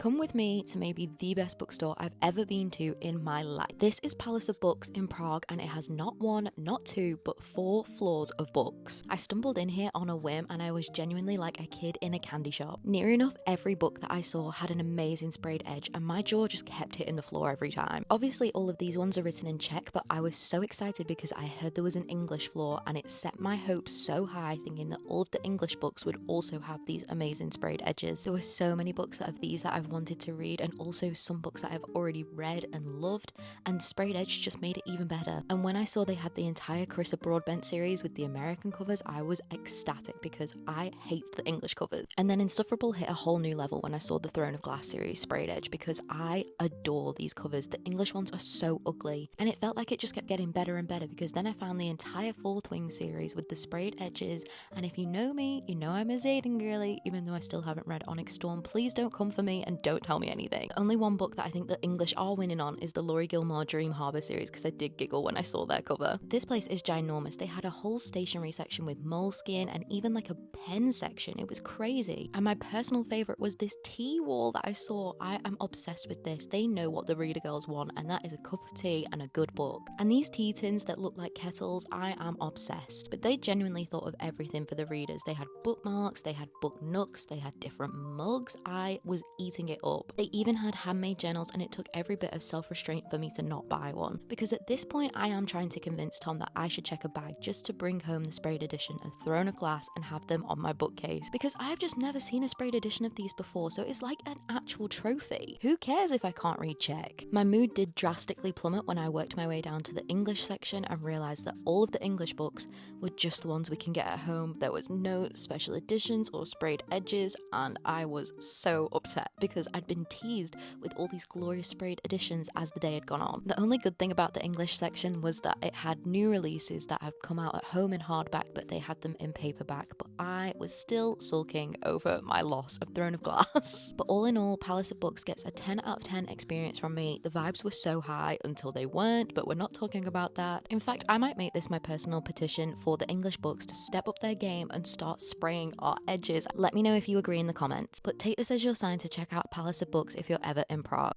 Come with me to maybe the best bookstore I've ever been to in my life. This is Palace of Books in Prague, and it has not one, not two, but 4 floors of books. I stumbled in here on a whim and I was genuinely like a kid in a candy shop. Near enough every book that I saw had an amazing sprayed edge and my jaw just kept hitting the floor every time. Obviously all of these ones are written in Czech, but I was so excited because I heard there was an English floor and it set my hopes so high, thinking that all of the English books would also have these amazing sprayed edges. There were so many books of these that I've wanted to read, and also some books that I've already read and loved, and the sprayed edge just made it even better. And when I saw they had the entire Carissa Broadbent series with the American covers, I was ecstatic because I hate the English covers. And then Insufferable hit a whole new level when I saw the Throne of Glass series sprayed edge, because I adore these covers. The English ones are so ugly, and it felt like it just kept getting better and better, because then I found the entire Fourth Wing series with the sprayed edges. And if you know me, you know I'm a Zayden girly, even though I still haven't read Onyx Storm. Please don't come for me and don't tell me anything. Only one book that I think the English are winning on is the Laurie Gilmore Dream Harbour series, because I did giggle when I saw their cover. This place is ginormous. They had a whole stationery section with moleskin and even like a pen section. It was crazy. And my personal favourite was this tea wall that I saw. I am obsessed with this. They know what the reader girls want, and that is a cup of tea and a good book. And these tea tins that look like kettles, I am obsessed. But they genuinely thought of everything for the readers. They had bookmarks, they had book nooks, they had different mugs. I was eating it up. They even had handmade journals, and it took every bit of self-restraint for me to not buy one, because at this point I am trying to convince Tom that I should check a bag just to bring home the sprayed edition of Throne of Glass and have them on my bookcase, because I've just never seen a sprayed edition of these before, so it's like an actual trophy. Who cares if I can't read Czech? My mood did drastically plummet when I worked my way down to the English section and realised that all of the English books were just the ones we can get at home. There was no special editions or sprayed edges, and I was so upset because I'd been teased with all these glorious sprayed editions as the day had gone on. The only good thing about the English section was that it had new releases that had come out at home in hardback, but they had them in paperback, but I was still sulking over my loss of Throne of Glass. But all in all, Palace of Books gets a 10 out of 10 experience from me. The vibes were so high until they weren't, but we're not talking about that. In fact, I might make this my personal petition for the English books to step up their game and start spraying our edges. Let me know if you agree in the comments. But take this as your sign to check out Palace of Books if you're ever in Prague.